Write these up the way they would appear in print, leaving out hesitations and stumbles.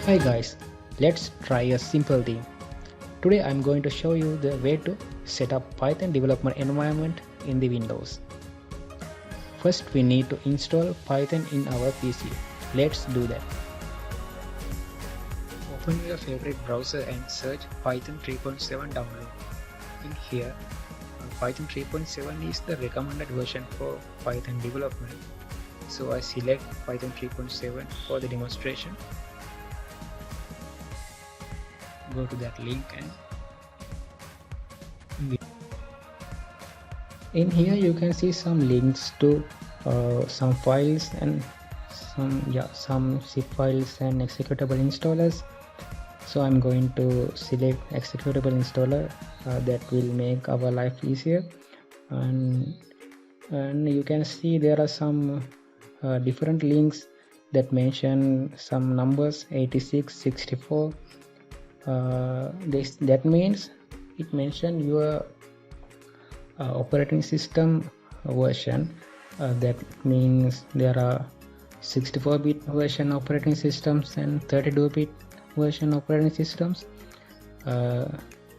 Hi guys, let's try a simple thing. Today I'm going to show you the way to set up Python development environment in the Windows. First we need to install Python in our PC. Let's do that. Open your favorite browser and search Python 3.7 download. In here, Python 3.7 is the recommended version for Python development. So I select Python 3.7 for the demonstration. Go to that link and in here you can see some links to some files and some zip files and executable installers. So I'm going to select executable installer that will make our life easier, and you can see there are some different links that mention some numbers 86, 64. That means it mentioned your operating system version. That means there are 64-bit version operating systems and 32-bit version operating systems.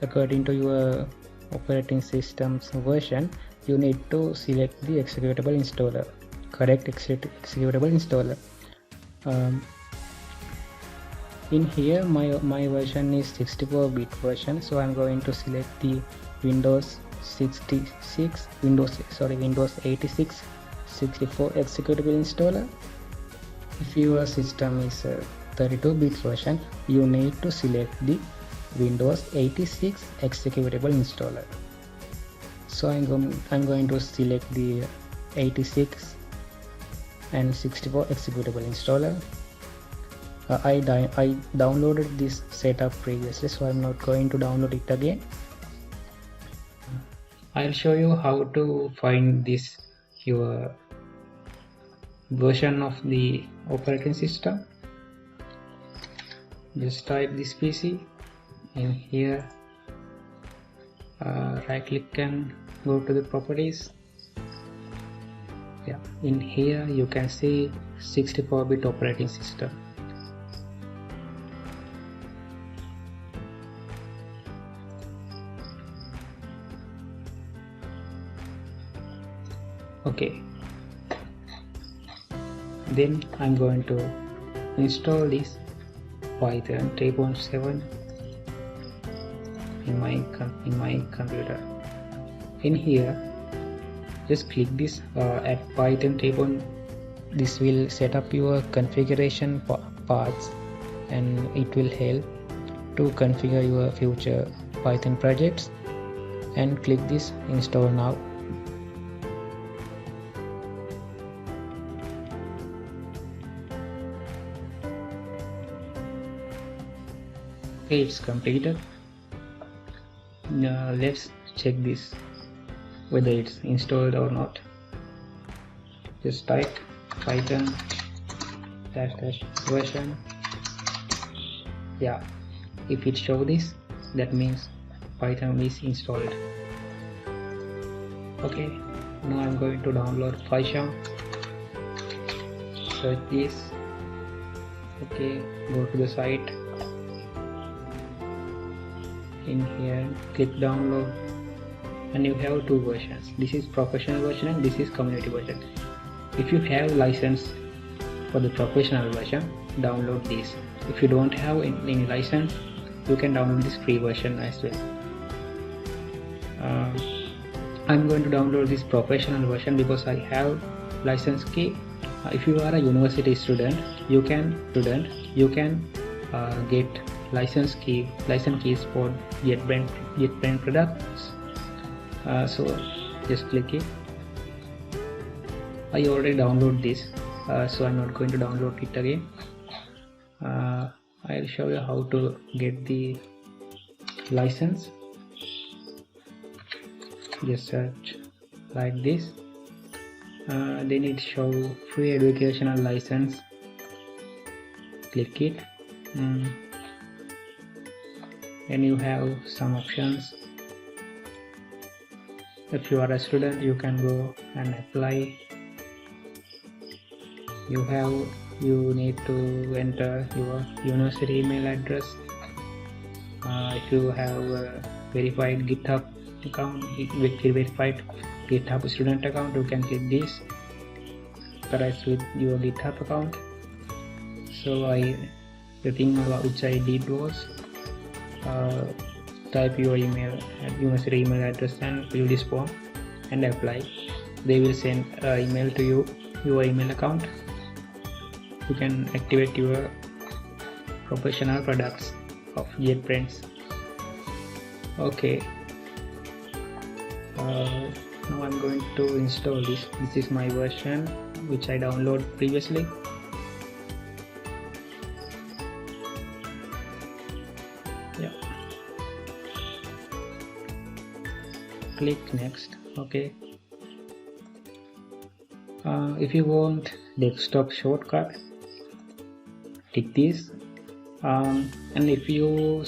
According to your operating system's version, you need to select the executable installer, correct executable installer. In here my version is 64-bit version, so I'm going to select the Windows 86 64 executable installer. If your system is a 32-bit version, you need to select the Windows 86 executable installer. So I'm going to select the 86 and 64 executable installer. I downloaded this setup previously, so I'm not going to download it again. I'll show you how to find this your version of the operating system. Just type this PC in here, right click and go to the properties. In here you can see 64-bit operating system. Okay, then I'm going to install this Python 3.7 in my computer. In here, just click this at Python 3. This will set up your configuration paths, and it will help to configure your future Python projects. And click this install now. Okay, it's completed. Now let's check this whether it's installed or not. Just type Python -- version. Yeah, if it shows this, that means Python is installed. Okay, now I'm going to download PyCharm. Search this. Okay, go to the site. In here click download, and you have two versions. This is professional version and this is community version. If you have license for the professional version, download this. If you don't have any license, you can download this free version as well. I'm going to download this professional version because I have license key. If you are a university student, you can get license keys for JetBrains products. So just click it. I already downloaded this, so I'm not going to download it again. I'll show you how to get the license. Just search like this. Then it show free educational license. Click it. And you have some options. If you are a student, you can go and apply. You have you need to enter your university email address. If you have a verified GitHub account, verified GitHub student account, you can click this. Authorize with your GitHub account. So the thing which I did was type your email at university email address and fill this form and apply. They will send email to you, your email account. You can activate your professional products of JetBrains. Okay, now I'm going to install this. This is my version which I downloaded previously. Yeah, click next. Okay, if you want desktop shortcut, tick this. And if you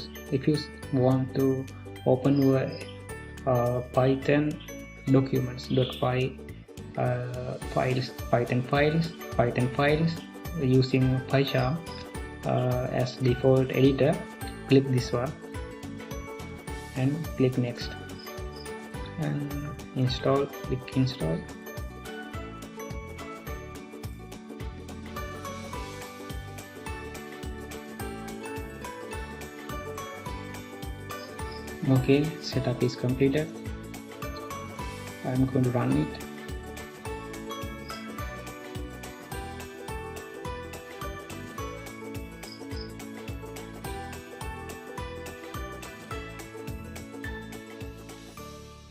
want to open your Python documents .py Python files using PyCharm as default editor, click this one and click next and install. Click install. Okay, setup is completed. I'm going to run it.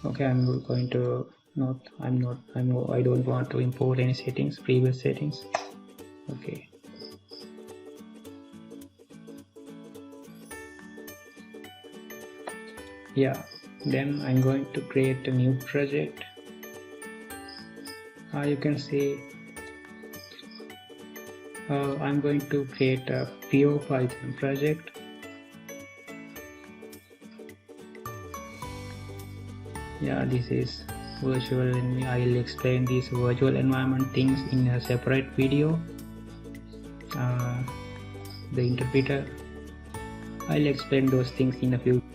Okay, I don't want to import any settings, previous settings. Okay. Yeah, then I'm going to create a new project. You can see I'm going to create a pure Python project. Yeah, this is virtual, and I will explain these virtual environment things in a separate video. The interpreter, I'll explain those things in a future.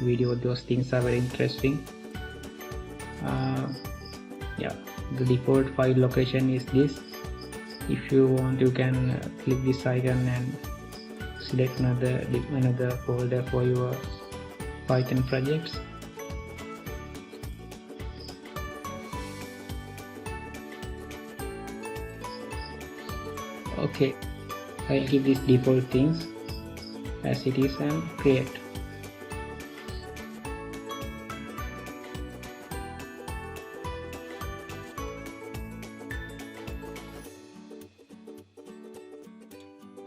Video. Those things are very interesting. Yeah, the default file location is this. If you want, you can click this icon and select another folder for your Python projects. Okay, I'll give these default things as it is and create.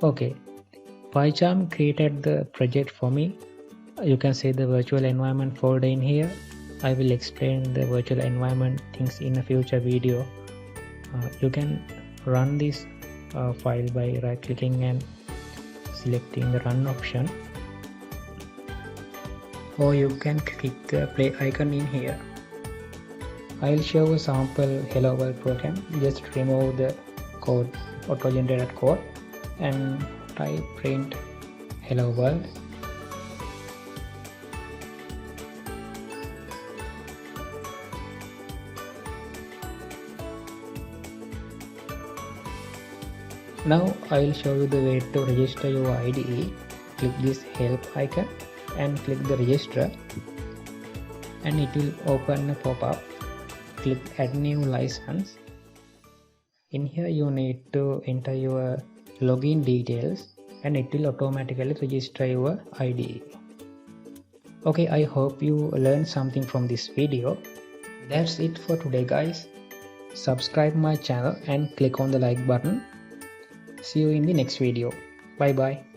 Okay, PyCharm created the project for me. You can see the virtual environment folder in here. I will explain the virtual environment things in a future video. You can run this file by right clicking and selecting the run option, or you can click the play icon in here. I'll show a sample hello world program. Just remove the code, auto-generated code, and type print hello world. Now I will show you the way to register your IDE. Click this help icon and click the register, and it will open a pop-up. Click add new license. In here you need to enter your login details and it will automatically register your IDE. Okay, I hope you learned something from this video. That's it for today, guys. Subscribe my channel and click on the like button. See you in the next video. Bye bye.